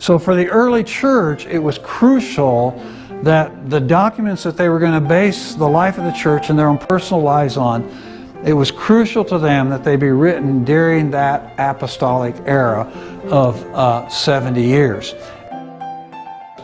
So for the early church, it was crucial that the documents that they were going to base the life of the church and their own personal lives on, it was crucial to them that they be written during that apostolic era of 70 years.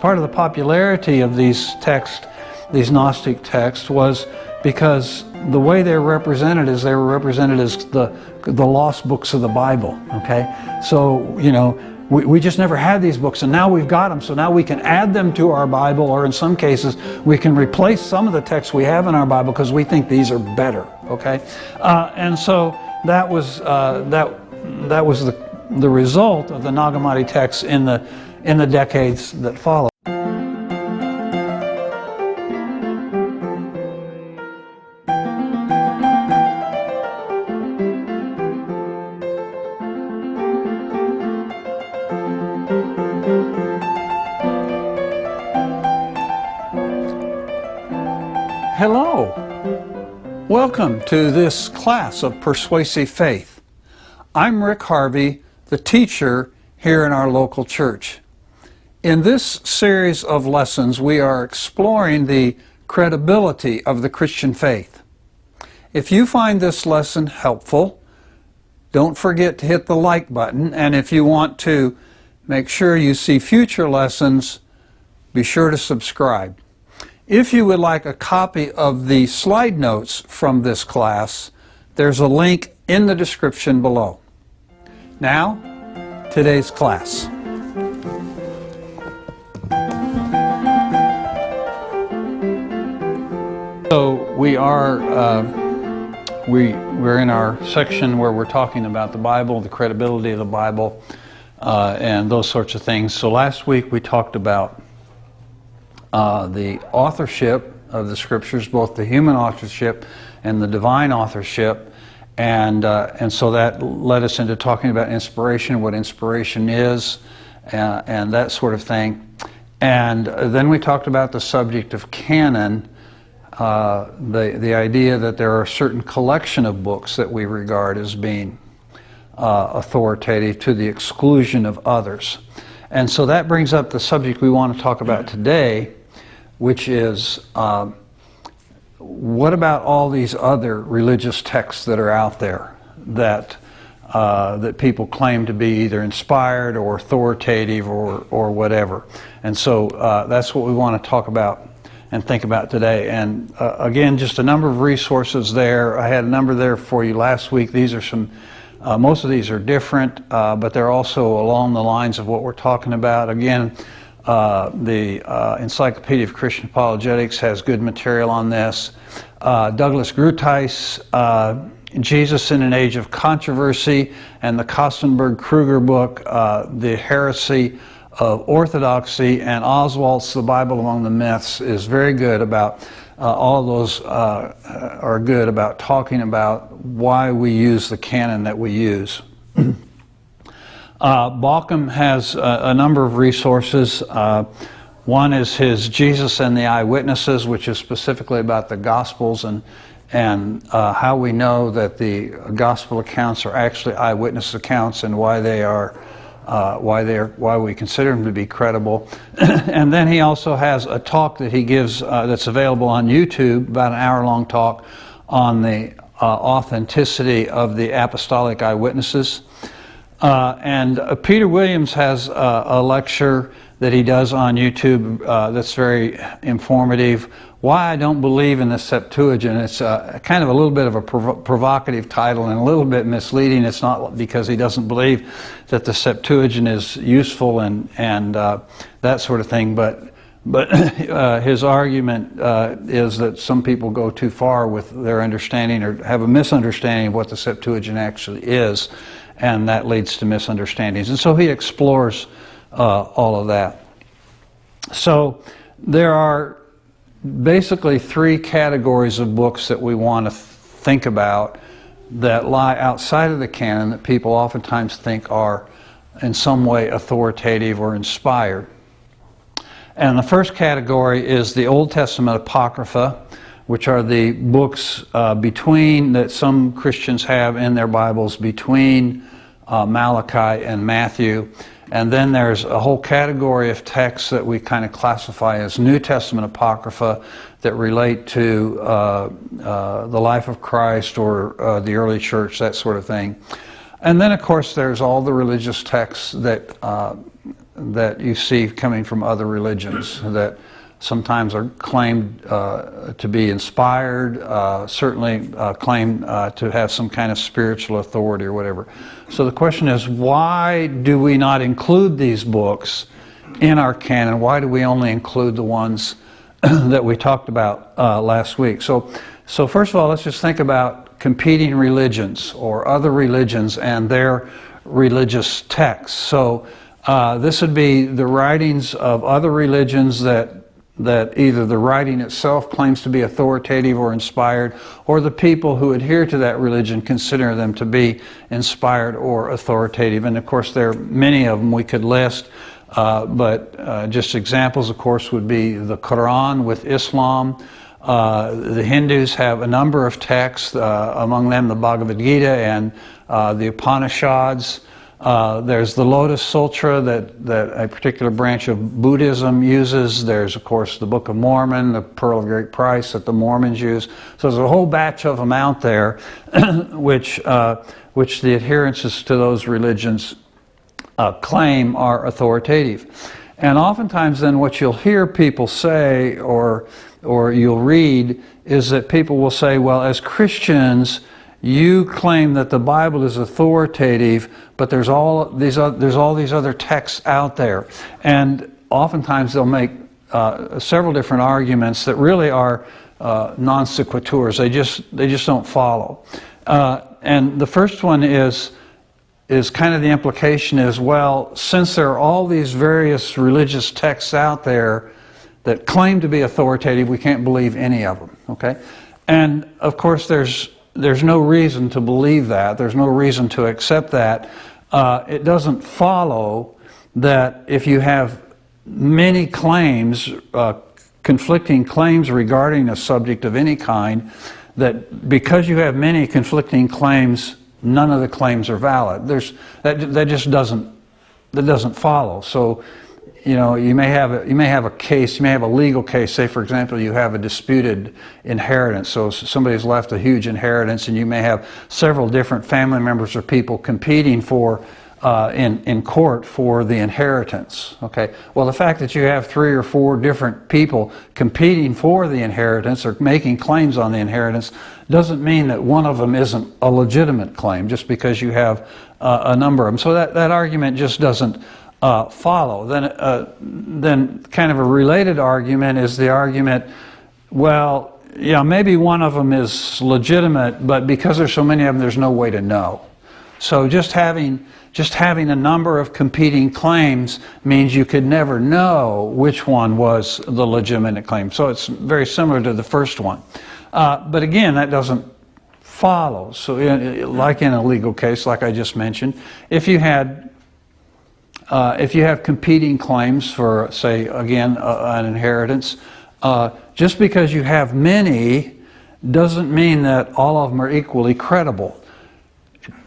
Part of the popularity of these texts, these Gnostic texts, was because the way they were represented is they were represented as the lost books of the Bible, okay? So, you know, we just never had these books, and now we've got them, so now we can add them to our Bible, or in some cases, we can replace some of the texts we have in our Bible because we think these are better, okay? And so that was the result of the Nag Hammadi texts in the decades that followed. Hello, welcome to this class of Persuasive Faith. I'm Rick Harvey, the teacher here in our local church. In this series of lessons, we are exploring the credibility of the Christian faith. If you find this lesson helpful, don't forget to hit the like button, and if you want to make sure you see future lessons, be sure to subscribe. If you would like a copy of the slide notes from this class, there's a link in the description below. Now, today's class. So we're in our section where we're talking about the Bible, the credibility of the Bible, and those sorts of things. So last week we talked about the authorship of the Scriptures, both the human authorship and the divine authorship, and so that led us into talking about inspiration, what inspiration is, and that sort of thing. And then we talked about the subject of canon, the idea that there are a certain collection of books that we regard as being authoritative to the exclusion of others. And so that brings up the subject we want to talk about today, which is what about all these other religious texts that are out there that people claim to be either inspired or authoritative or whatever. And so that's what we want to talk about and think about today. And again, just a number of resources there. I had a number there for you last week. These are some, most of these are different, but they're also along the lines of what we're talking about. Again, the Encyclopedia of Christian Apologetics has good material on this. Douglas Gruteis, Jesus in an Age of Controversy, and the Kostenberg-Kruger book, The Heresy of Orthodoxy, and Oswalt's The Bible Among the Myths is very good about, all of those are good about talking about why we use the canon that we use. Bauckham has a number of resources. One is his Jesus and the Eyewitnesses, which is specifically about the Gospels and how we know that the Gospel accounts are actually eyewitness accounts and why they are why we consider them to be credible. And then he also has a talk that he gives that's available on YouTube, about an hour-long talk on the authenticity of the apostolic eyewitnesses. And Peter Williams has a lecture that he does on YouTube that's very informative. Why I Don't Believe in the Septuagint. It's kind of a little bit of a provocative title and a little bit misleading. It's not because he doesn't believe that the Septuagint is useful and that sort of thing, but his argument is that some people go too far with their understanding or have a misunderstanding of what the Septuagint actually is, and that leads to misunderstandings. And so he explores all of that. So there are basically three categories of books that we want to think about that lie outside of the canon that people oftentimes think are in some way authoritative or inspired. And the first category is the Old Testament Apocrypha, which are the books that some Christians have in their Bibles between Malachi and Matthew. And then there's a whole category of texts that we kind of classify as New Testament apocrypha that relate to the life of Christ or the early church, that sort of thing. And then, of course, there's all the religious texts that you see coming from other religions that sometimes are claimed to be inspired, certainly claim to have some kind of spiritual authority or whatever. So the question is, why do we not include these books in our canon? Why do we only include the ones that we talked about last week? So first of all, let's just think about competing religions or other religions and their religious texts. So this would be the writings of other religions that either the writing itself claims to be authoritative or inspired, or the people who adhere to that religion consider them to be inspired or authoritative. And of course there are many of them we could list, but just examples, of course, would be the Quran with Islam. The Hindus have a number of texts, among them the Bhagavad Gita and the Upanishads. There's the Lotus Sutra that a particular branch of Buddhism uses. There's, of course, the Book of Mormon, the Pearl of Great Price that the Mormons use. So there's a whole batch of them out there which the adherents to those religions claim are authoritative. And oftentimes then what you'll hear people say or you'll read is that people will say, well, as Christians, you claim that the Bible is authoritative, but there's all these other texts out there. And oftentimes they'll make several different arguments that really are non sequiturs. They just don't follow. And the first one is kind of the implication is, well, since there are all these various religious texts out there that claim to be authoritative, we can't believe any of them. Okay? And of course there's no reason to believe that. There's no reason to accept that. It doesn't follow that if you have many claims, conflicting claims regarding a subject of any kind, that because you have many conflicting claims, none of the claims are valid. That just doesn't follow. So, you know, you may have a case, you may have a legal case. Say, for example, you have a disputed inheritance. So somebody's left a huge inheritance, and you may have several different family members or people competing for in court for the inheritance. Okay. Well, the fact that you have 3 or 4 different people competing for the inheritance or making claims on the inheritance doesn't mean that one of them isn't a legitimate claim just because you have a number of them. So that argument just doesn't follow. Then kind of a related argument is the argument, well, yeah, maybe one of them is legitimate, but because there's so many of them, there's no way to know. So just having a number of competing claims means you could never know which one was the legitimate claim. So it's very similar to the first one. But again, that doesn't follow. So like in a legal case, like I just mentioned, if you have competing claims for, say, again, an inheritance, just because you have many doesn't mean that all of them are equally credible.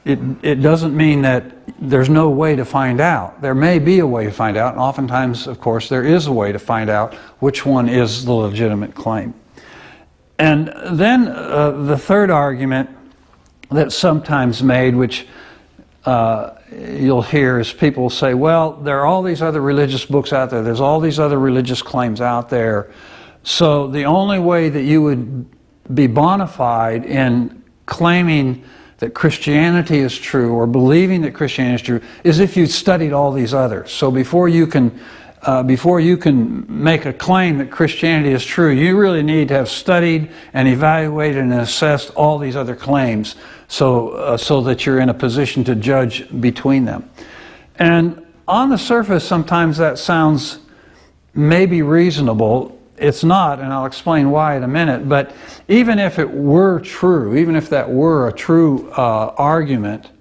It doesn't mean that there's no way to find out. There may be a way to find out, and oftentimes, of course, there is a way to find out which one is the legitimate claim. And then the third argument that's sometimes made, which you'll hear, is people say, well, there are all these other religious books out there. There's all these other religious claims out there. So the only way that you would be bona fide in claiming that Christianity is true or believing that Christianity is true is if you studied all these others. So before you can make a claim that Christianity is true, you really need to have studied and evaluated and assessed all these other claims so that you're in a position to judge between them. And on the surface, sometimes that sounds maybe reasonable. It's not, and I'll explain why in a minute, but even if it were true, even if that were a true argument,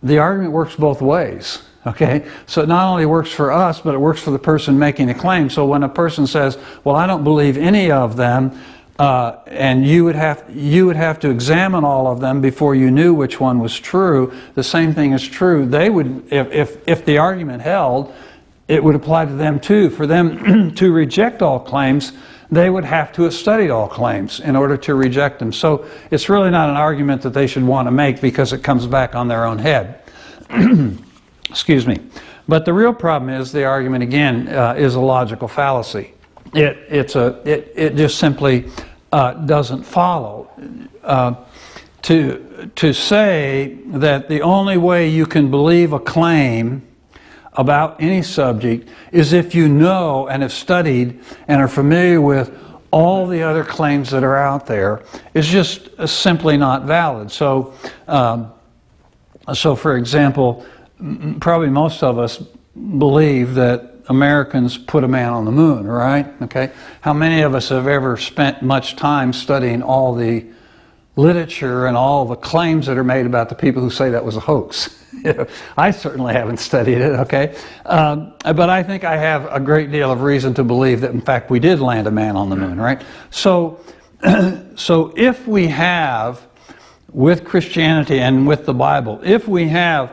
the argument works both ways, okay? So it not only works for us, but it works for the person making the claim. So when a person says, well, I don't believe any of them, and you would have to examine all of them before you knew which one was true. The same thing is true. They would, if the argument held, it would apply to them too. For them to reject all claims, they would have to have studied all claims in order to reject them. So it's really not an argument that they should want to make, because it comes back on their own head. Excuse me. But the real problem is the argument, again, is a logical fallacy. It just simply doesn't follow. To say that the only way you can believe a claim about any subject is if you know and have studied and are familiar with all the other claims that are out there is just simply not valid. So, for example, probably most of us believe that Americans put a man on the moon, right? Okay. How many of us have ever spent much time studying all the literature and all the claims that are made about the people who say that was a hoax? I certainly haven't studied it, okay? But I think I have a great deal of reason to believe that, in fact, we did land a man on the moon, right? So if we have, with Christianity and with the Bible, if we have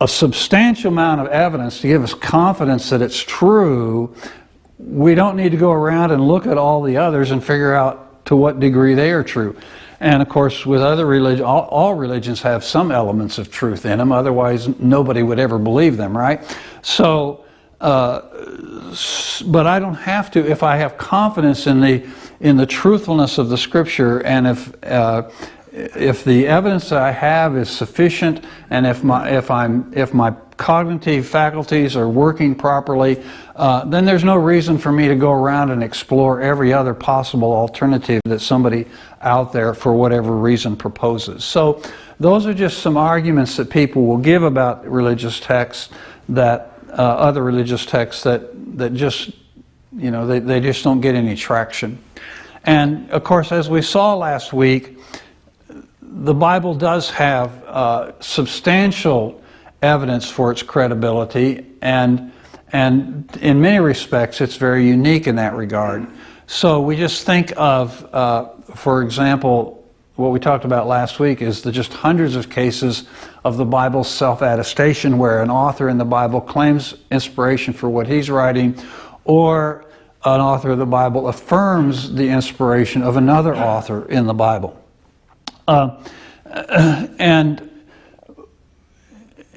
a substantial amount of evidence to give us confidence that it's true, we don't need to go around and look at all the others and figure out to what degree they are true. And of course, with other religions, all religions have some elements of truth in them, otherwise nobody would ever believe them, right? So, but I don't have to, if I have confidence in the truthfulness of the Scripture, and if the evidence that I have is sufficient, and if my cognitive faculties are working properly, then there's no reason for me to go around and explore every other possible alternative that somebody out there, for whatever reason, proposes. So those are just some arguments that people will give about religious texts, that other religious texts that just, they just don't get any traction. And of course, as we saw last week, the Bible does have substantial evidence for its credibility, and in many respects it's very unique in that regard. So we just think of, for example, what we talked about last week is just hundreds of cases of the Bible's self-attestation, where an author in the Bible claims inspiration for what he's writing, or an author of the Bible affirms the inspiration of another author in the Bible. And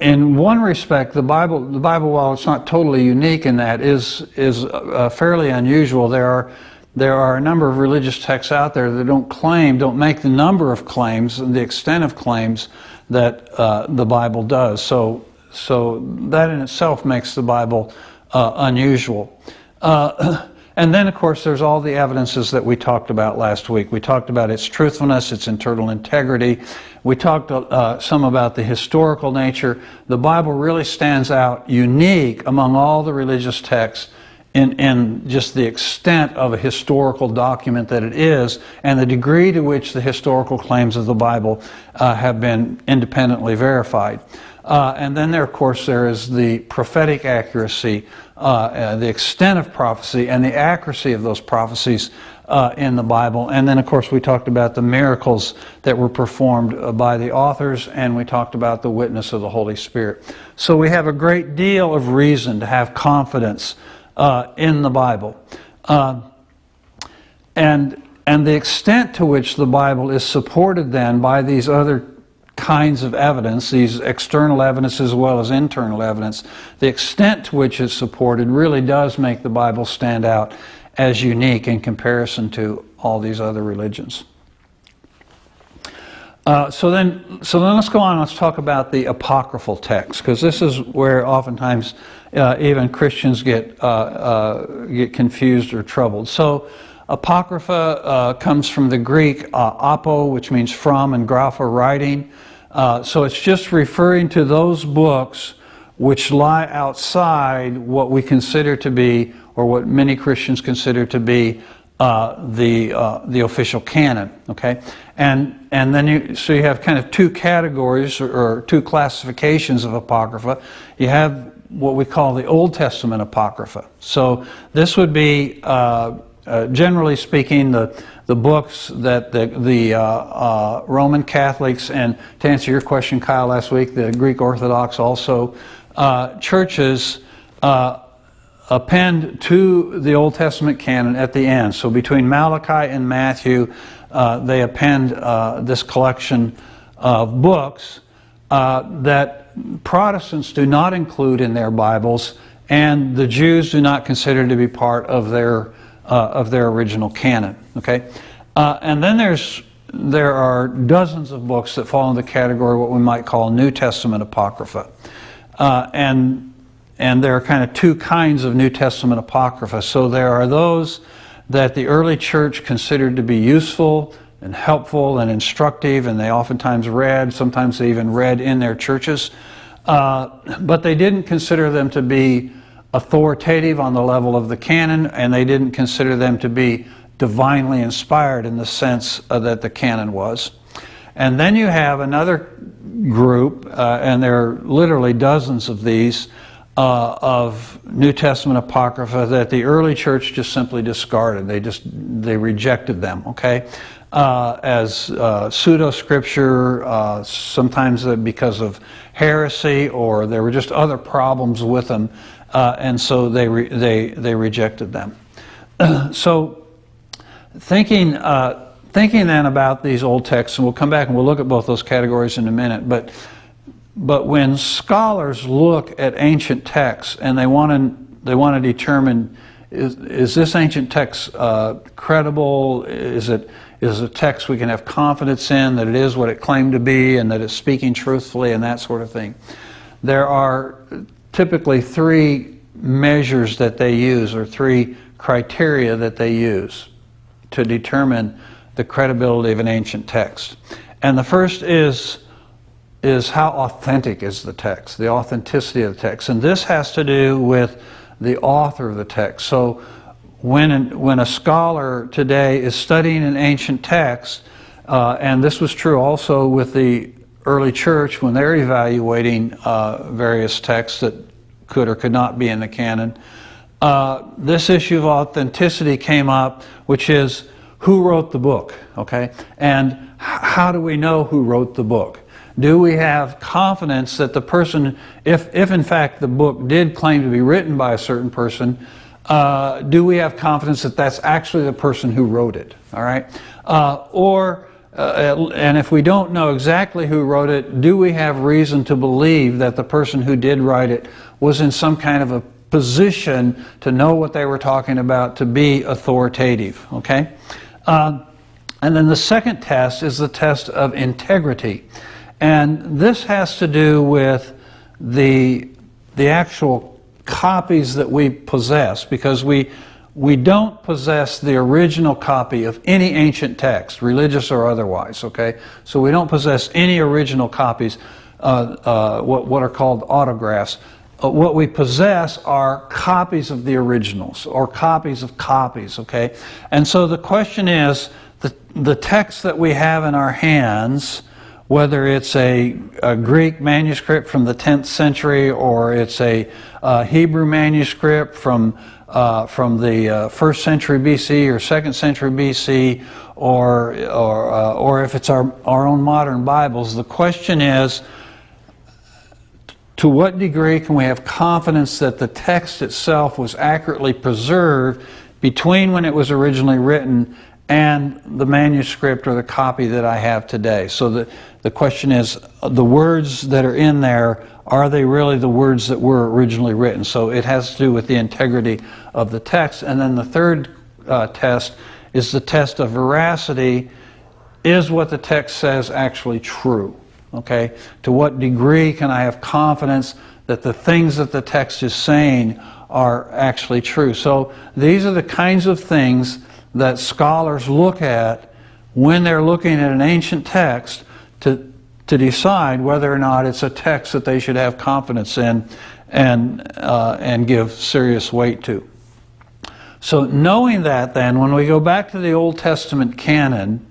in one respect, the Bible, while it's not totally unique in that, is fairly unusual. There are a number of religious texts out there that don't make the number of claims and the extent of claims that the Bible does. So that in itself makes the Bible unusual. And then, of course, there's all the evidences that we talked about last week. We talked about its truthfulness, its internal integrity. We talked some about the historical nature. The Bible really stands out unique among all the religious texts in just the extent of a historical document that it is, and the degree to which the historical claims of the Bible have been independently verified. And then, of course, there is the prophetic accuracy, the extent of prophecy, and the accuracy of those prophecies in the Bible. And then, of course, we talked about the miracles that were performed by the authors, and we talked about the witness of the Holy Spirit. So we have a great deal of reason to have confidence in the Bible. And the extent to which the Bible is supported then by these other kinds of evidence, these external evidence as well as internal evidence, the extent to which it's supported really does make the Bible stand out as unique in comparison to all these other religions. So then let's go on. Let's talk about the apocryphal text, because this is where oftentimes even Christians get confused or troubled. So apocrypha comes from the Greek apo, which means from, and grapha, writing. So it's just referring to those books which lie outside what we consider to be, or what many Christians consider to be, the official canon. Okay, and then you have kind of two categories or two classifications of apocrypha. You have what we call the Old Testament apocrypha. So this would be generally speaking, the books that the Roman Catholics, and to answer your question, Kyle, last week, the Greek Orthodox also, churches append to the Old Testament canon at the end. So between Malachi and Matthew, they append this collection of books that Protestants do not include in their Bibles, and the Jews do not consider to be part of their original canon. Okay, and then there are dozens of books that fall in the category of what we might call New Testament apocrypha, and there are kind of two kinds of New Testament apocrypha. So there are those that the early church considered to be useful and helpful and instructive, and they oftentimes read, sometimes they even read in their churches, but they didn't consider them to be authoritative on the level of the canon, and they didn't consider them to be divinely inspired in the sense that the canon was. And then you have another group, and there are literally dozens of these, of New Testament apocrypha that the early church just simply discarded. They rejected them, okay, as pseudo-scripture, sometimes because of heresy, or there were just other problems with them, and so they rejected them. So thinking then about these old texts, and we'll come back and we'll look at both those categories in a minute, but when scholars look at ancient texts and they want to determine, is this ancient text credible? Is it a text we can have confidence in, that it is what it claimed to be, and that it's speaking truthfully, and that sort of thing? There are typically three measures that they use, or three criteria that they use to determine the credibility of an ancient text. And the first is how authentic is the text, the authenticity of the text. And this has to do with the author of the text. So when a scholar today is studying an ancient text, and this was true also with the early church when they're evaluating various texts that could or could not be in the canon, this issue of authenticity came up, which is who wrote the book, okay? And how do we know who wrote the book? Do we have confidence that the person, if in fact the book did claim to be written by a certain person, do we have confidence that that's actually the person who wrote it, all right? And if we don't know exactly who wrote it, do we have reason to believe that the person who did write it was in some kind of a position to know what they were talking about, to be authoritative, okay? And then the second test is the test of integrity. And this has to do with the actual copies that we possess, because we don't possess the original copy of any ancient text, religious or otherwise, okay? So we don't possess any original copies, what are called autographs. What we possess are copies of the originals, or copies of copies, okay? And so the question is, the text that we have in our hands, whether it's a Greek manuscript from the 10th century, or it's a Hebrew manuscript from the 1st century BC or 2nd century BC, or if it's our own modern Bibles, the question is, to what degree can we have confidence that the text itself was accurately preserved between when it was originally written and the manuscript or the copy that I have today? So the question is, the words that are in there, are they really the words that were originally written? So it has to do with the integrity of the text. And then the third test is the test of veracity. Is what the text says actually true? Okay? To what degree can I have confidence that the things that the text is saying are actually true? So these are the kinds of things that scholars look at when they're looking at an ancient text to decide whether or not it's a text that they should have confidence in and give serious weight to. So knowing that, then, when we go back to the Old Testament canon,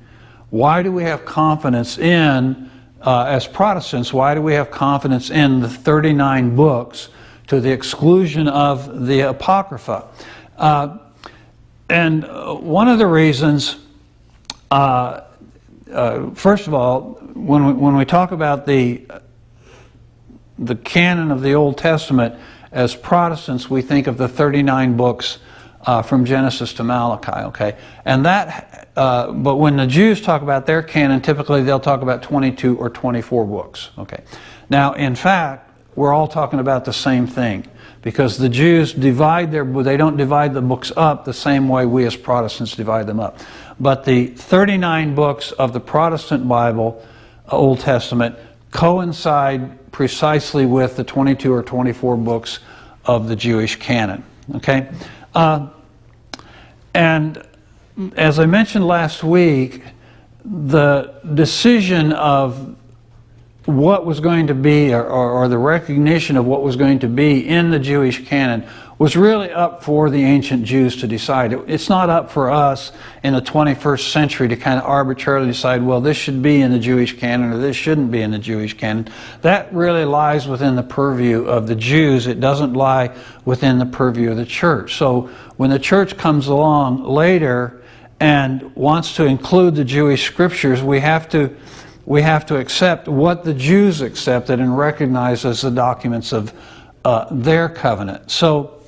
why do we have confidence in, as Protestants, why do we have confidence in the 39 books to the exclusion of the Apocrypha? And one of the reasons, first of all, when we talk about the canon of the Old Testament, as Protestants, we think of the 39 books from Genesis to Malachi, okay? And that, but when the Jews talk about their canon, typically they'll talk about 22 or 24 books, okay? Now, in fact, we're all talking about the same thing, because the Jews they don't divide the books up the same way we as Protestants divide them up. But the 39 books of the Protestant Bible, Old Testament, coincide precisely with the 22 or 24 books of the Jewish canon, okay? And as I mentioned last week, the decision of what was going to be, or the recognition of what was going to be in the Jewish canon, was really up for the ancient Jews to decide. It's not up for us in the 21st century to kind of arbitrarily decide, well, this should be in the Jewish canon or this shouldn't be in the Jewish canon. That really lies within the purview of the Jews. It doesn't lie within the purview of the church. So when the church comes along later and wants to include the Jewish scriptures, we have to accept what the Jews accepted and recognize as the documents of their covenant. So,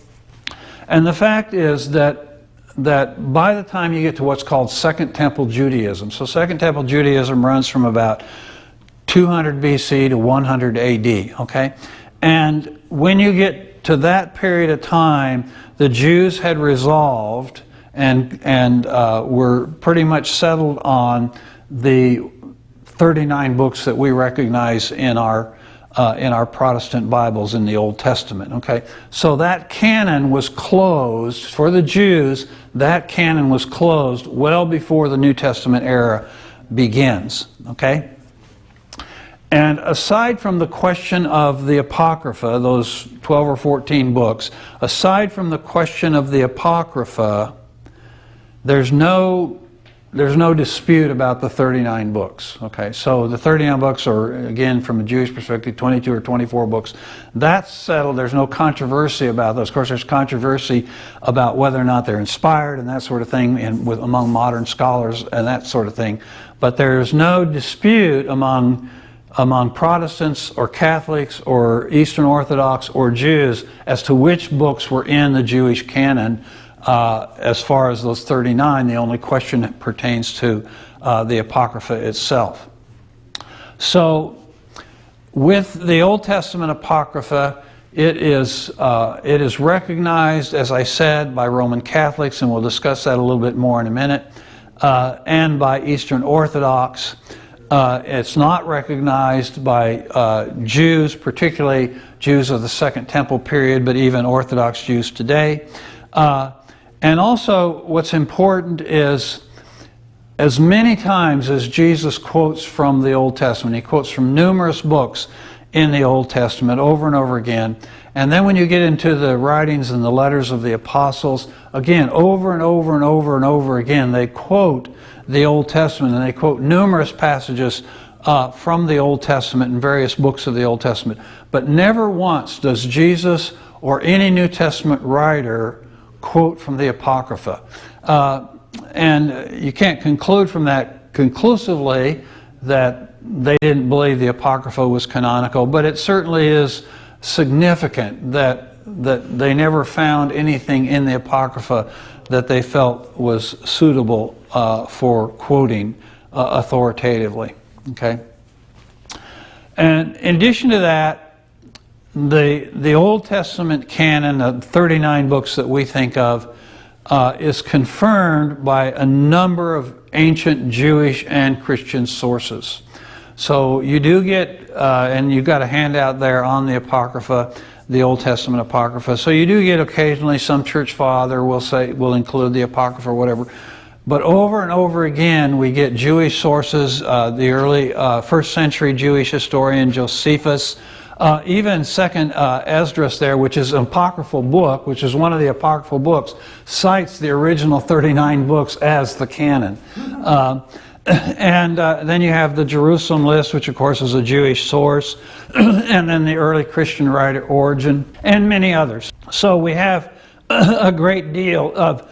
and the fact is that by the time you get to what's called Second Temple Judaism, so Second Temple Judaism runs from about 200 BC to 100 AD, okay? And when you get to that period of time, the Jews had resolved and were pretty much settled on the 39 books that we recognize in our Protestant Bibles in the Old Testament, okay? So that canon was closed, for the Jews, that canon was closed well before the New Testament era begins, okay? And aside from the question of the Apocrypha, those 12 or 14 books, aside from the question of the Apocrypha, there's no dispute about the 39 books, okay? So the 39 books are, again, from a Jewish perspective, 22 or 24 books. That's settled. There's no controversy about those. Of course, there's controversy about whether or not they're inspired and that sort of thing among modern scholars and that sort of thing. But there's no dispute among Protestants or Catholics or Eastern Orthodox or Jews as to which books were in the Jewish canon. As far as those 39, the only question pertains to the Apocrypha itself. So, with the Old Testament Apocrypha, it is recognized, as I said, by Roman Catholics, and we'll discuss that a little bit more in a minute, and by Eastern Orthodox. It's not recognized by Jews, particularly Jews of the Second Temple period, but even Orthodox Jews today. And also, what's important is, as many times as Jesus quotes from the Old Testament, he quotes from numerous books in the Old Testament over and over again. And then when you get into the writings and the letters of the apostles, again, over and over and over and over again, they quote the Old Testament, and they quote numerous passages from the Old Testament in various books of the Old Testament. But never once does Jesus or any New Testament writer quote from the Apocrypha. And you can't conclude from that conclusively that they didn't believe the Apocrypha was canonical, but it certainly is significant that they never found anything in the Apocrypha that they felt was suitable for quoting authoritatively. Okay? And in addition to that, the Old Testament canon, the 39 books that we think of, is confirmed by a number of ancient Jewish and Christian sources. So you do get, and you've got a handout there on the Apocrypha, the Old Testament Apocrypha. So you do get occasionally some church father will include the Apocrypha or whatever. But over and over again, we get Jewish sources. The early first century Jewish historian Josephus, even second Esdras there, which is an apocryphal book, which is one of the apocryphal books, cites the original 39 books as the canon. And then you have the Jerusalem list, which of course is a Jewish source, and then the early Christian writer Origen, and many others. So we have a great deal of,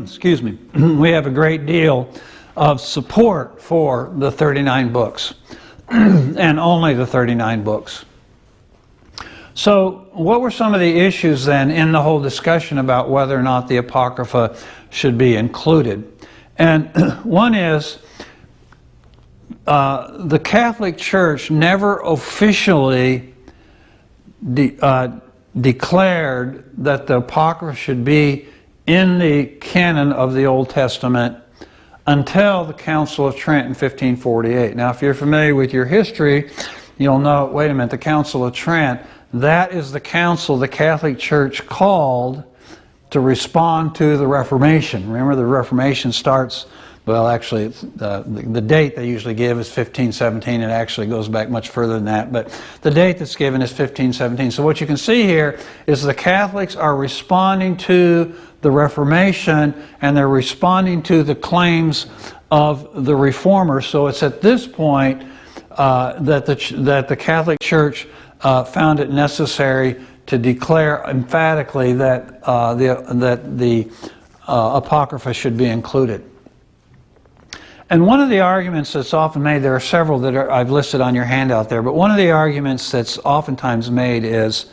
excuse me, we have a great deal of support for the 39 books, and only the 39 books. So what were some of the issues then in the whole discussion about whether or not the Apocrypha should be included? And one is, the Catholic Church never officially declared that the Apocrypha should be in the canon of the Old Testament until the Council of Trent in 1548. Now, if you're familiar with your history, you'll know, wait a minute, the Council of Trent, that is the council the Catholic Church called to respond to the Reformation. Remember, the Reformation starts, well, actually, the date they usually give is 1517. It actually goes back much further than that, but the date that's given is 1517. So what you can see here is the Catholics are responding to the Reformation, and they're responding to the claims of the Reformers. So it's at this point that the Catholic Church found it necessary to declare emphatically that the Apocrypha should be included. And one of the arguments that's often made, there are several that I've listed on your handout there, but one of the arguments that's oftentimes made is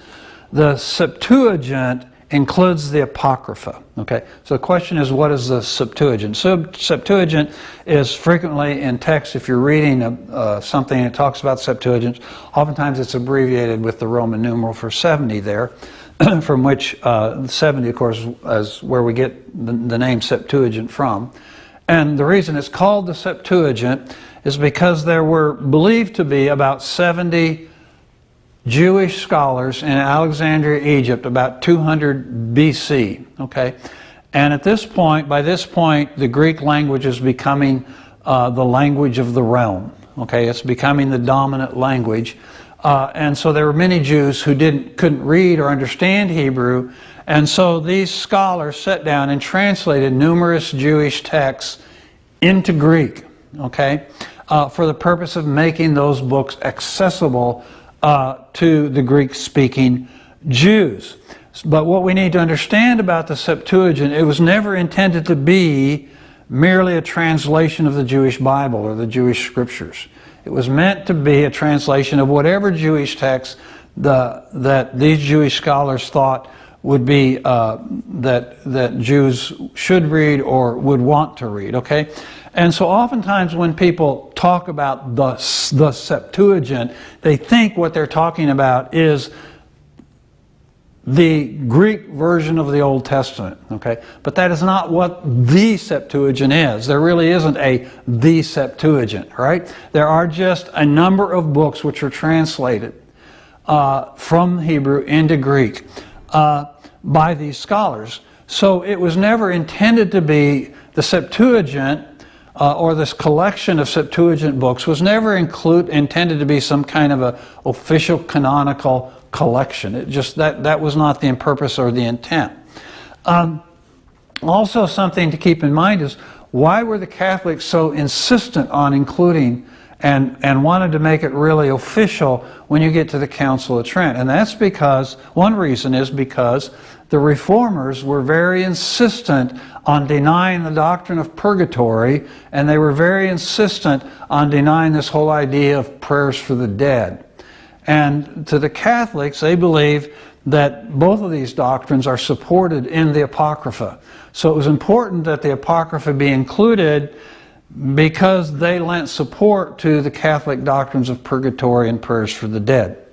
the Septuagint includes the Apocrypha. Okay, so the question is, what is the Septuagint? So Septuagint is frequently in text, if you're reading something that talks about Septuagint, oftentimes it's abbreviated with the Roman numeral for 70 there, from which 70, of course, is where we get the name Septuagint from. And the reason it's called the Septuagint is because there were believed to be about 70 Jewish scholars in Alexandria, Egypt, about 200 BC, okay? And at this point, by this point, the Greek language is becoming the language of the realm, okay? It's becoming the dominant language. And so there were many Jews who couldn't read or understand Hebrew, and so these scholars sat down and translated numerous Jewish texts into Greek, okay, for the purpose of making those books accessible to the Greek-speaking Jews. But what we need to understand about the Septuagint, it was never intended to be merely a translation of the Jewish Bible or the Jewish Scriptures. It was meant to be a translation of whatever Jewish text that these Jewish scholars thought would be that Jews should read or would want to read, okay? And so oftentimes when people talk about the Septuagint, they think what they're talking about is the Greek version of the Old Testament, okay? But that is not what the Septuagint is. There really isn't the Septuagint, right? There are just a number of books which are translated from Hebrew into Greek by these scholars. So it was never intended to be the Septuagint, or this collection of Septuagint books was never intended to be some kind of a official canonical collection. It just that was not the purpose or the intent. Also, something to keep in mind is, why were the Catholics so insistent on including and wanted to make it really official when you get to the Council of Trent? And that's because, one reason is because the Reformers were very insistent on denying the doctrine of purgatory, and they were very insistent on denying this whole idea of prayers for the dead. And to the Catholics, they believe that both of these doctrines are supported in the Apocrypha. So it was important that the Apocrypha be included because they lent support to the Catholic doctrines of purgatory and prayers for the dead.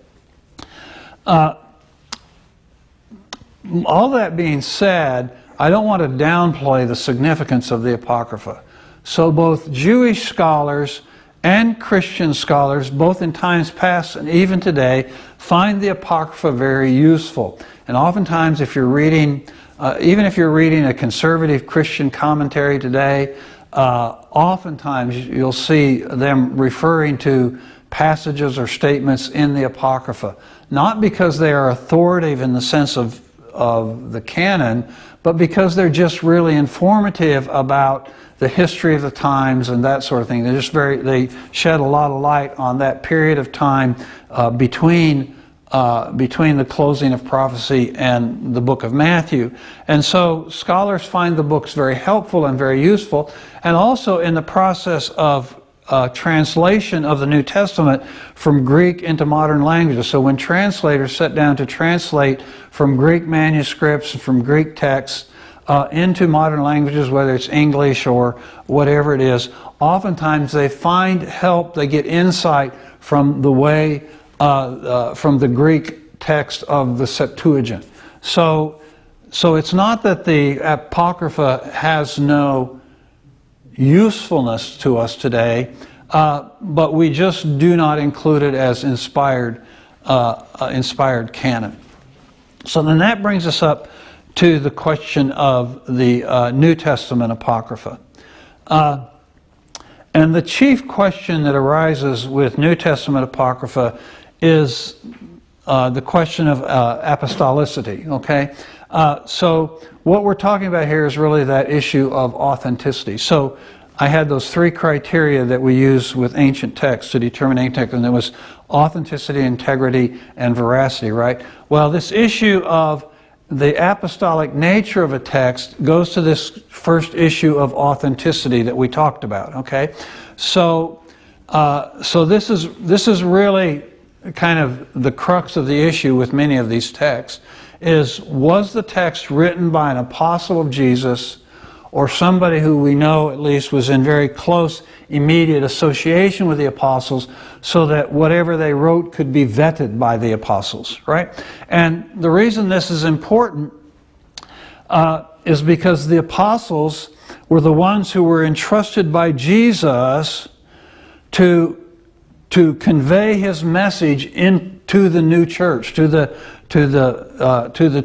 All that being said, I don't want to downplay the significance of the Apocrypha. So both Jewish scholars and Christian scholars, both in times past and even today, find the Apocrypha very useful. And oftentimes, if you're reading, even if you're reading a conservative Christian commentary today, oftentimes you'll see them referring to passages or statements in the Apocrypha, not because they are authoritative in the sense of the canon, but because they're just really informative about the history of the times and that sort of thing. They shed a lot of light on that period of time between between the closing of prophecy and the book of Matthew. And so scholars find the books very helpful and very useful, and also in the process of translation of the New Testament from Greek into modern languages. So when translators sit down to translate from Greek manuscripts, from Greek texts, into modern languages, whether it's English or whatever it is, oftentimes they find help, they get insight from the way, from the Greek text of the Septuagint. So it's not that the Apocrypha has no usefulness to us today, but we just do not include it as inspired canon. So then that brings us up to the question of the New Testament Apocrypha. And the chief question that arises with New Testament Apocrypha is the question of apostolicity, okay? So what we're talking about here is really that issue of authenticity. So I had those three criteria that we use with ancient texts to determine ancient text, and there was authenticity, integrity, and veracity, right? Well, this issue of the apostolic nature of a text goes to this first issue of authenticity that we talked about, okay? So this is really kind of the crux of the issue with many of these texts, was the text written by an apostle of Jesus or somebody who we know at least was in very close, immediate association with the apostles, so that whatever they wrote could be vetted by the apostles, right? And the reason this is important is because the apostles were the ones who were entrusted by Jesus to convey his message into the new church, to the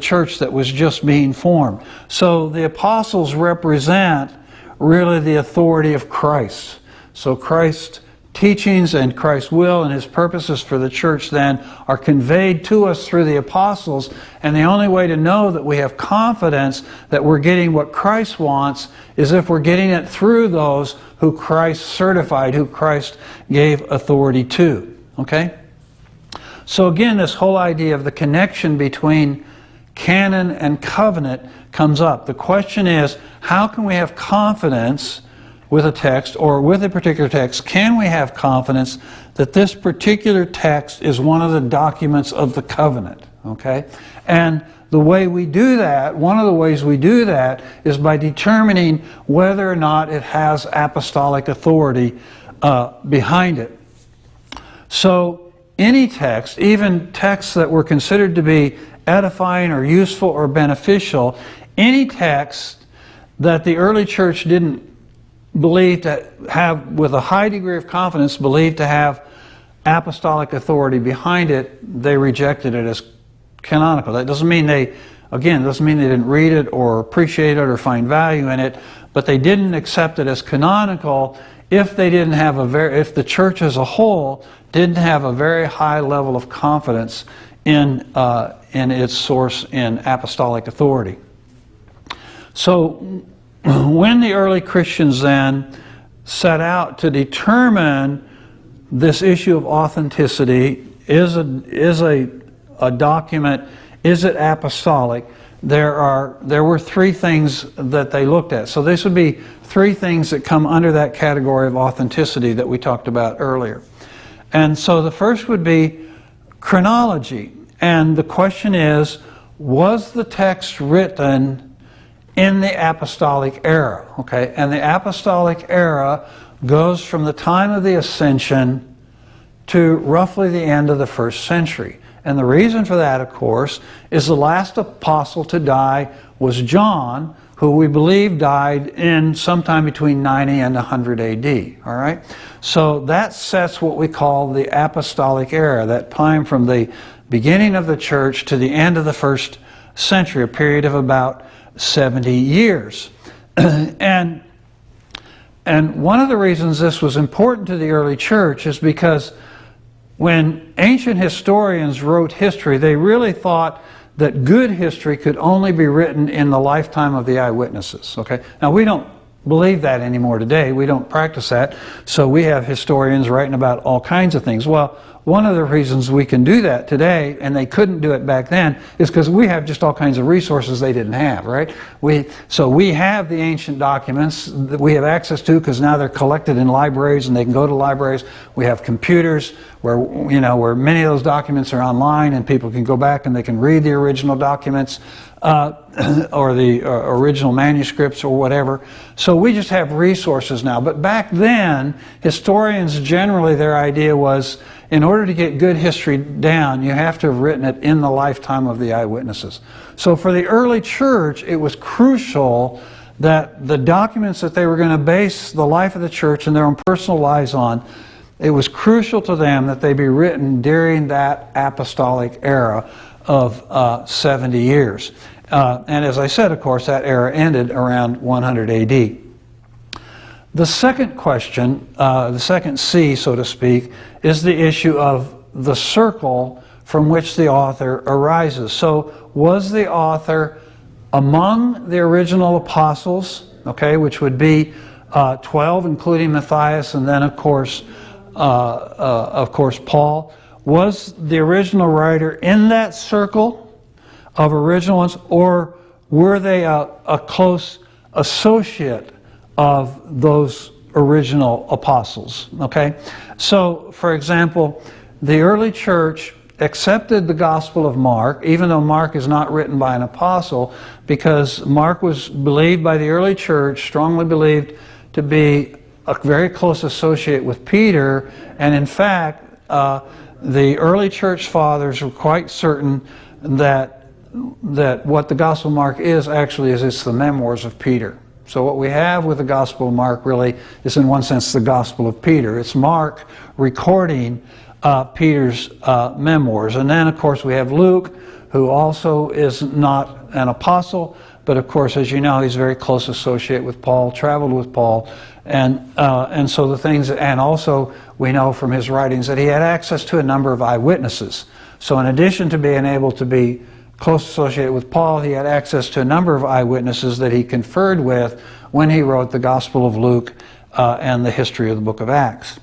church that was just being formed. So the apostles represent really the authority of Christ. So Christ's teachings and Christ's will and his purposes for the church then are conveyed to us through the apostles, and the only way to know that we have confidence that we're getting what Christ wants is if we're getting it through those who Christ certified, who Christ gave authority to. Okay? So again, this whole idea of the connection between canon and covenant comes up. The question is, how can we have confidence with a text, or with a particular text, can we have confidence that this particular text is one of the documents of the covenant? Okay? And the way we do that, one of the ways we do that, is by determining whether or not it has apostolic authority behind it. So any text, even texts that were considered to be edifying or useful or beneficial, any text that the early church didn't believe to have, with a high degree of confidence, believed to have apostolic authority behind it, they rejected it as canonical. That doesn't mean they didn't read it or appreciate it or find value in it, but they didn't accept it as canonical if they didn't have if the church as a whole didn't have a very high level of confidence in its source in apostolic authority. So when the early Christians then set out to determine this issue of authenticity, is a document, is it apostolic, there were three things that they looked at. So this would be three things that come under that category of authenticity that we talked about earlier. And so the first would be chronology. And the question is, was the text written in the apostolic era? Okay, and the apostolic era goes from the time of the ascension to roughly the end of the first century. And the reason for that, of course, is the last apostle to die was John, who we believe died in sometime between 90 and 100 AD. All right? So that sets what we call the apostolic era, that time from the beginning of the church to the end of the first century, a period of about 70 years. And one of the reasons this was important to the early church is because when ancient historians wrote history, they really thought that good history could only be written in the lifetime of the eyewitnesses. Okay? Now, we don't believe that anymore today. We don't practice that. So we have historians writing about all kinds of things. Well, one of the reasons we can do that today, and they couldn't do it back then, is because we have just all kinds of resources they didn't have, right? So we have the ancient documents that we have access to because now they're collected in libraries and they can go to libraries. We have computers where many of those documents are online and people can go back and they can read the original documents or the original manuscripts or whatever. So we just have resources now. But back then, historians generally, their idea was, in order to get good history down, you have to have written it in the lifetime of the eyewitnesses. So for the early church, it was crucial that the documents that they were going to base the life of the church and their own personal lives on, it was crucial to them that they be written during that apostolic era of 70 years. And as I said, of course, that era ended around 100 AD. The second question, the second C, so to speak, is the issue of the circle from which the author arises. So was the author among the original apostles, okay, which would be 12, including Matthias, and then of course Paul? Was the original writer in that circle of original ones, or were they a close associate of those original apostles? Okay, so for example, the early church accepted the Gospel of Mark, even though Mark is not written by an apostle, because Mark was believed by the early church, strongly believed to be a very close associate with Peter, and in fact, the early church fathers were quite certain that what the Gospel of Mark is actually is it's the memoirs of Peter. So what we have with the Gospel of Mark really is, in one sense, the Gospel of Peter. It's Mark recording Peter's memoirs. And then, of course, we have Luke, who also is not an apostle, but of course, as you know, he's a very close associate with Paul, traveled with Paul, and so the things, and also we know from his writings that he had access to a number of eyewitnesses. So in addition to being able to be close associated with Paul, he had access to a number of eyewitnesses that he conferred with when he wrote the Gospel of Luke and the history of the book of Acts.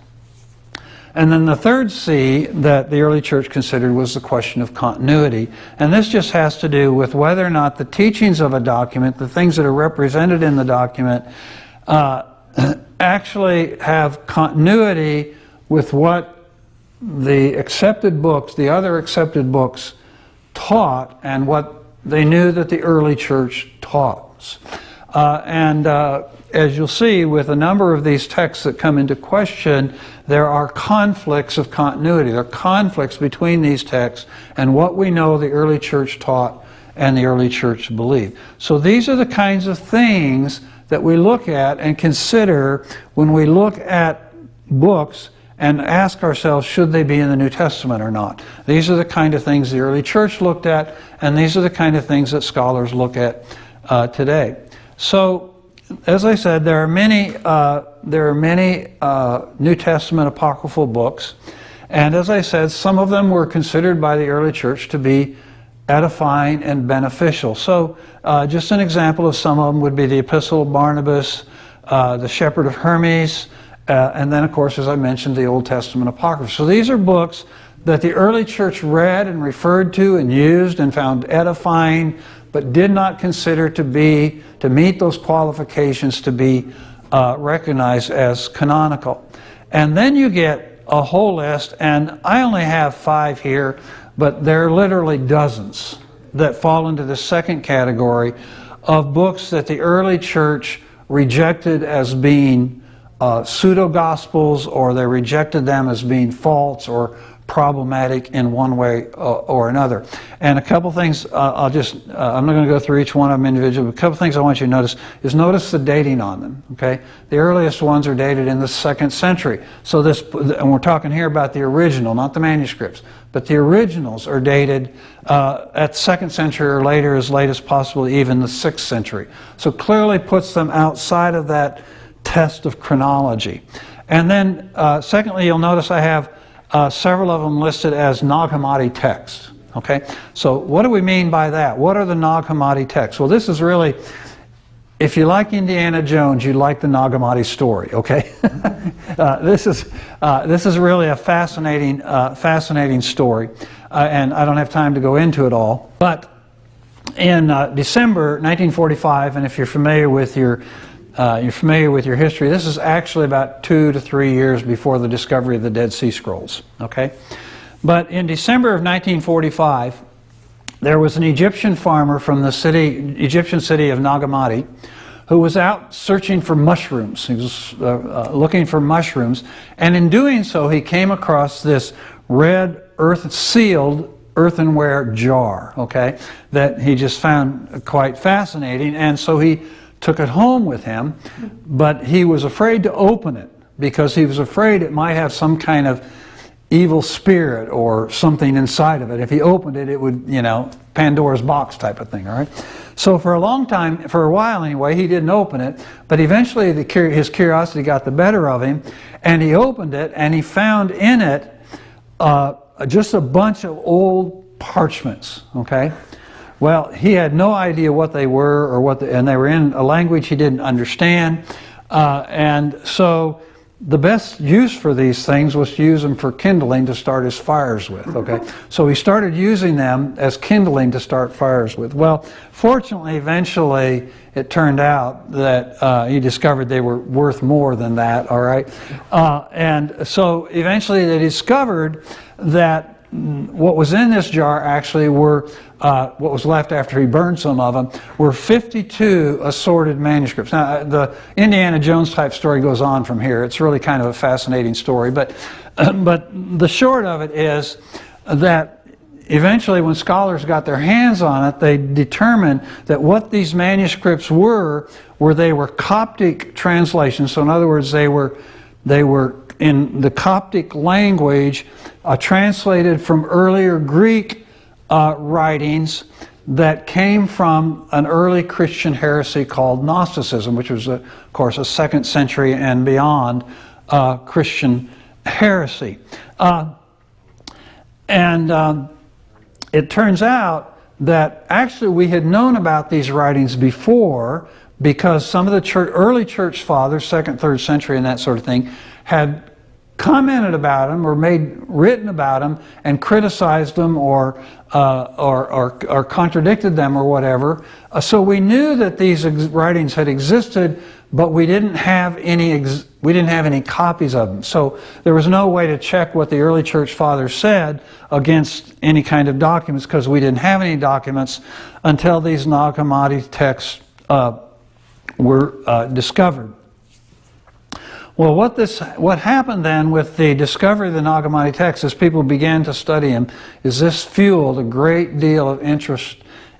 And then the third C that the early church considered was the question of continuity. And this just has to do with whether or not the teachings of a document, the things that are represented in the document, actually have continuity with what the accepted books, the other accepted books, taught and what they knew that the early church taught. As you'll see, with a number of these texts that come into question, there are conflicts of continuity. There are conflicts between these texts and what we know the early church taught and the early church believed. So these are the kinds of things that we look at and consider when we look at books and ask ourselves, should they be in the New Testament or not? These are the kind of things the early church looked at, and these are the kind of things that scholars look at today. So, as I said, there are many New Testament apocryphal books, and as I said, some of them were considered by the early church to be edifying and beneficial. So, just an example of some of them would be the Epistle of Barnabas, the Shepherd of Hermes, and then, of course, as I mentioned, the Old Testament Apocrypha. So these are books that the early church read and referred to and used and found edifying, but did not consider to meet those qualifications to be recognized as canonical. And then you get a whole list, and I only have 5 here, but there are literally dozens that fall into the second category of books that the early church rejected as being pseudo-gospels, or they rejected them as being false or problematic in one way or another. And a couple things, I'm not going to go through each one of them individually, but a couple things I want you to notice is notice the dating on them, okay? The earliest ones are dated in the 2nd century. So this, and we're talking here about the original, not the manuscripts, but the originals are dated at 2nd century or later, as late as possible, even the 6th century. So clearly puts them outside of that test of chronology. And then, secondly, you'll notice I have several of them listed as Nag Hammadi texts. Okay, so what do we mean by that? What are the Nag Hammadi texts? Well, this is really if you like Indiana Jones, you like the Nag Hammadi story, okay? This is really a fascinating story, and I don't have time to go into it all. But in December 1945, and if you're familiar with your history, this is actually about 2 to 3 years before the discovery of the Dead Sea Scrolls, okay? But in December of 1945, there was an Egyptian farmer from the Egyptian city of Nag Hammadi who was out searching for mushrooms. He was looking for mushrooms, and in doing so, he came across this red sealed earthenware jar, okay, that he just found quite fascinating, and so he took it home with him, but he was afraid to open it because he was afraid it might have some kind of evil spirit or something inside of it. If he opened it, it would, you know, Pandora's box type of thing, all right? So for a long time, for a while anyway, he didn't open it, but eventually his curiosity got the better of him, and he opened it, and he found in it just a bunch of old parchments, okay? Well, he had no idea what they were or and they were in a language he didn't understand, and so the best use for these things was to use them for kindling to start his fires with, okay? So he started using them as kindling to start fires with. Well, fortunately, eventually, it turned out that he discovered they were worth more than that, all right? And so eventually they discovered that what was in this jar actually were, what was left after he burned some of them, were 52 assorted manuscripts. Now, the Indiana Jones type story goes on from here. It's really kind of a fascinating story, but the short of it is that eventually when scholars got their hands on it, they determined that what these manuscripts were they were Coptic translations. So in other words, they were in the Coptic language, translated from earlier Greek writings that came from an early Christian heresy called Gnosticism, which was, of course, a 2nd century and beyond Christian heresy. It turns out that actually we had known about these writings before because some of the early church fathers, 2nd, 3rd century and that sort of thing, had commented about them or written about them and criticized them or contradicted them or whatever. So we knew that these writings had existed, but we didn't have any copies of them. So there was no way to check what the early church fathers said against any kind of documents because we didn't have any documents until these Nag Hammadi texts were discovered. Well, what happened then with the discovery of the Nag Hammadi text as people began to study them is this fueled a great deal of interest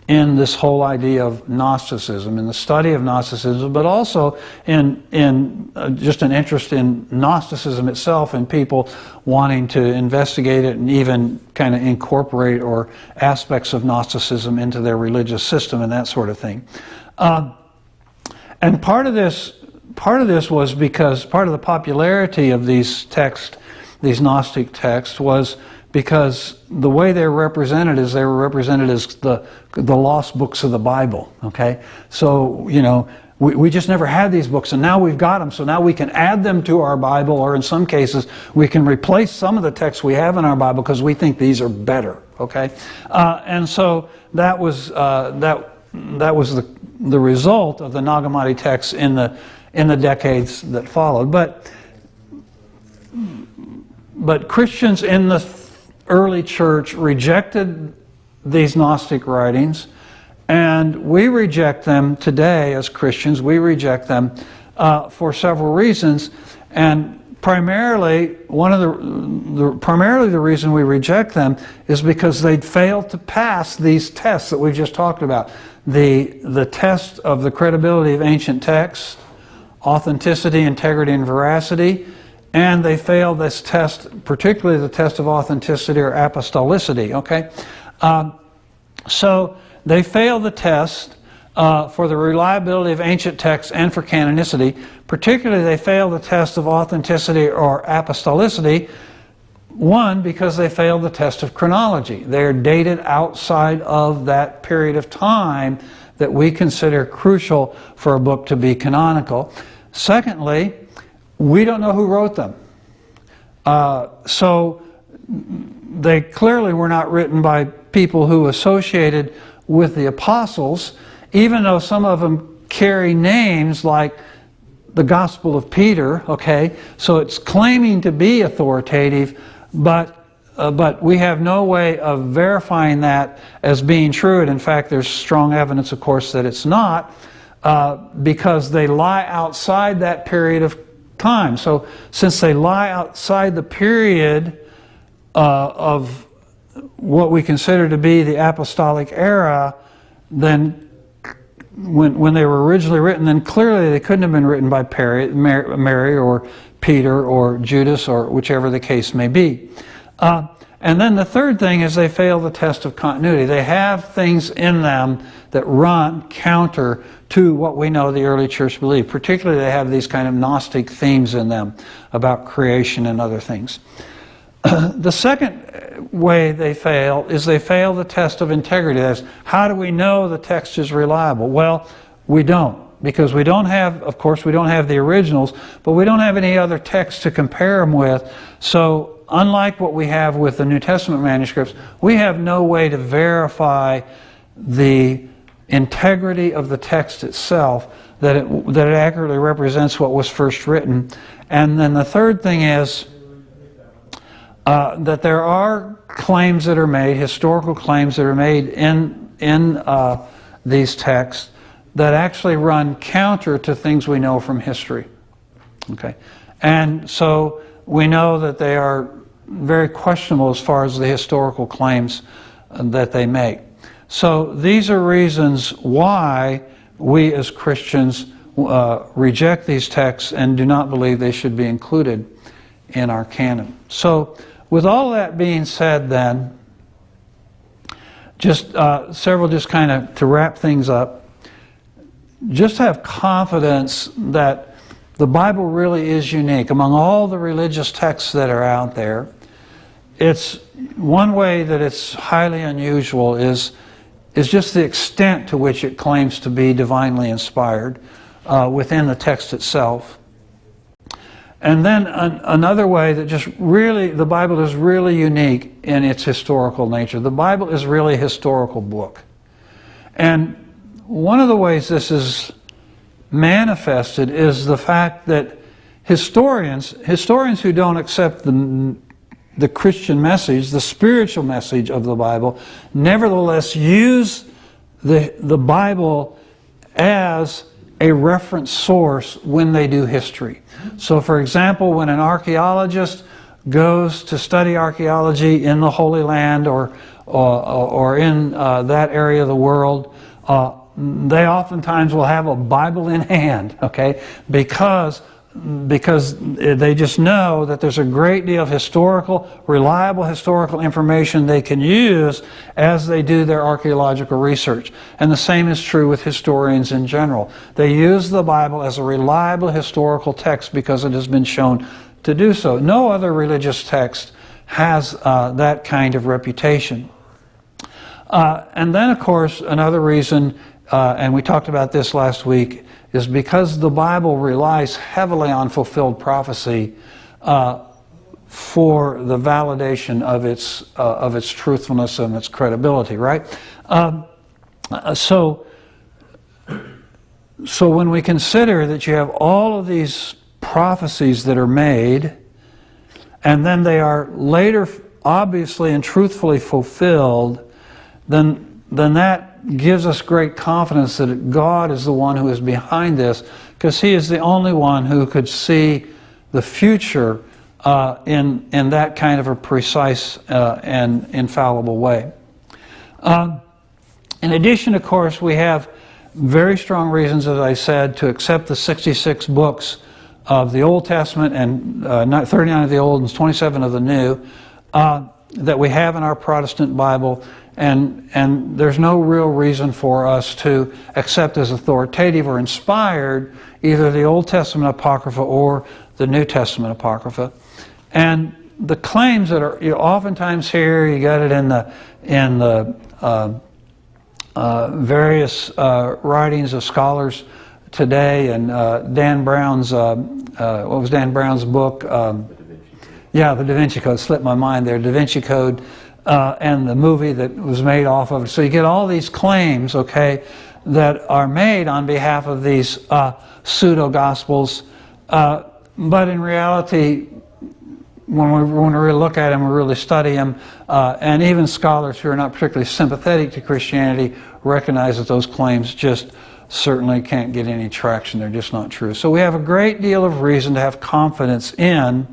in this whole idea of Gnosticism, in the study of Gnosticism, but also in just an interest in Gnosticism itself and people wanting to investigate it and even kind of incorporate or aspects of Gnosticism into their religious system and that sort of thing. And part of this was because part of the popularity of these texts, these Gnostic texts, was because the way they were represented is they were represented as the lost books of the Bible, okay? So, you know, we just never had these books, and now we've got them, so now we can add them to our Bible, or in some cases, we can replace some of the texts we have in our Bible because we think these are better, okay? And so that was the result of the Nag Hammadi texts in the decades that followed. But Christians in the early church rejected these Gnostic writings, and we reject them today as Christians. We reject them for several reasons, and primarily the reason we reject them is because they'd failed to pass these tests that we've just talked about. The test of the credibility of ancient texts, authenticity, integrity, and veracity, and they failed this test, particularly the test of authenticity or apostolicity, okay? So they failed the test for the reliability of ancient texts and for canonicity. Particularly, they failed the test of authenticity or apostolicity, one, because they failed the test of chronology. They are dated outside of that period of time that we consider crucial for a book to be canonical. Secondly, we don't know who wrote them. So they clearly were not written by people who associated with the apostles, even though some of them carry names like the Gospel of Peter, okay? So it's claiming to be authoritative, but we have no way of verifying that as being true. And in fact, there's strong evidence, of course, that it's not, because they lie outside that period of time. So since they lie outside the period of what we consider to be the apostolic era, then when they were originally written, then clearly they couldn't have been written by Mary or Peter or Judas or whichever the case may be. And then the third thing is they fail the test of continuity. They have things in them that run counter to what we know the early church believed. Particularly they have these kind of Gnostic themes in them about creation and other things. The second way they fail is they fail the test of integrity. That's, how do we know the text is reliable? Well, we don't, because we don't have, of course, we don't have the originals, but we don't have any other text to compare them with. So unlike what we have with the New Testament manuscripts, we have no way to verify the integrity of the text itself, that it accurately represents what was first written. And then the third thing is that there are claims that are made, historical claims that are made in these texts that actually run counter to things we know from history. Okay, and so we know that they are very questionable as far as the historical claims that they make. So these are reasons why we as Christians reject these texts and do not believe they should be included in our canon. So with all that being said, then, just kind of to wrap things up, just have confidence that the Bible really is unique. Among all the religious texts that are out there, it's one way that it's highly unusual is just the extent to which it claims to be divinely inspired within the text itself. And then another way that just really, the Bible is really unique in its historical nature. The Bible is really a historical book. And one of the ways this is manifested is the fact that historians who don't accept the Christian message, the spiritual message of the Bible, nevertheless use the Bible as a reference source when they do history. So for example, when an archaeologist goes to study archaeology in the Holy Land or in that area of the world, they oftentimes will have a Bible in hand, okay? Because they just know that there's a great deal of reliable historical information they can use as they do their archaeological research. And the same is true with historians in general. They use the Bible as a reliable historical text because it has been shown to do so. No other religious text has that kind of reputation. And then, of course, another reason, and we talked about this last week, is because the Bible relies heavily on fulfilled prophecy for the validation of its truthfulness and its credibility, right? So when we consider that you have all of these prophecies that are made, and then they are later obviously and truthfully fulfilled, then that gives us great confidence that God is the one who is behind this, because He is the only one who could see the future in that kind of a precise and infallible way. In addition, of course, we have very strong reasons, as I said, to accept the 66 books of the Old Testament and 39 of the Old and 27 of the New that we have in our Protestant Bible. And there's no real reason for us to accept as authoritative or inspired either the Old Testament Apocrypha or the New Testament Apocrypha. And the claims that are, you oftentimes hear, you got it in the various writings of scholars today, and Dan Brown's, what was Dan Brown's book? Yeah, the Da Vinci Code. Slipped my mind there. Da Vinci Code, and the movie that was made off of it. So you get all these claims, okay, that are made on behalf of these pseudo-gospels, but in reality, when we really look at them, we really study them, and even scholars who are not particularly sympathetic to Christianity recognize that those claims just certainly can't get any traction. They're just not true. So we have a great deal of reason to have confidence in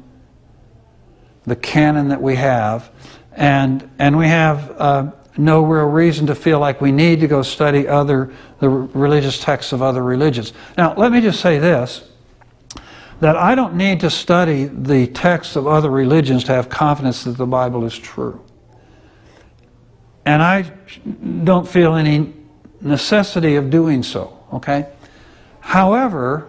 the canon that we have, and we have no real reason to feel like we need to go study the religious texts of other religions. Now, let me just say this, that I don't need to study the texts of other religions to have confidence that the Bible is true. And I don't feel any necessity of doing so, okay? However,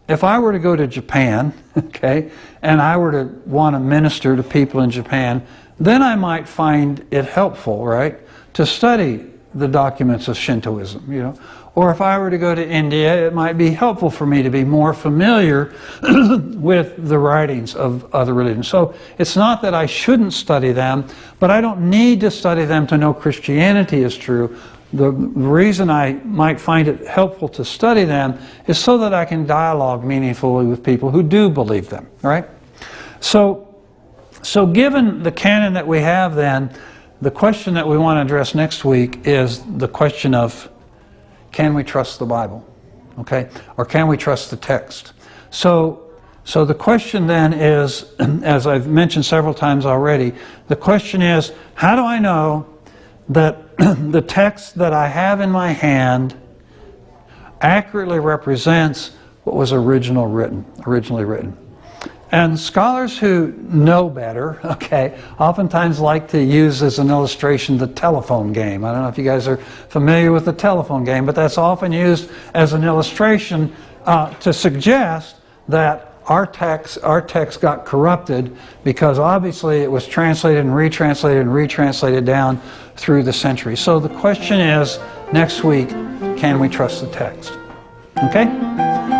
if I were to go to Japan, okay, and I were to want to minister to people in Japan, then I might find it helpful, right, to study the documents of Shintoism, you know. Or if I were to go to India, it might be helpful for me to be more familiar with the writings of other religions. So it's not that I shouldn't study them, but I don't need to study them to know Christianity is true. The reason I might find it helpful to study them is so that I can dialogue meaningfully with people who do believe them, right? So given the canon that we have then, the question that we want to address next week is the question of, can we trust the Bible? Okay? Or can we trust the text? So the question then is, as I've mentioned several times already, the question is, how do I know that the text that I have in my hand accurately represents what was originally written? And scholars who know better, okay, oftentimes like to use as an illustration the telephone game. I don't know if you guys are familiar with the telephone game, but that's often used as an illustration to suggest that our text got corrupted because obviously it was translated and retranslated down through the centuries. So the question is, next week, can we trust the text? Okay?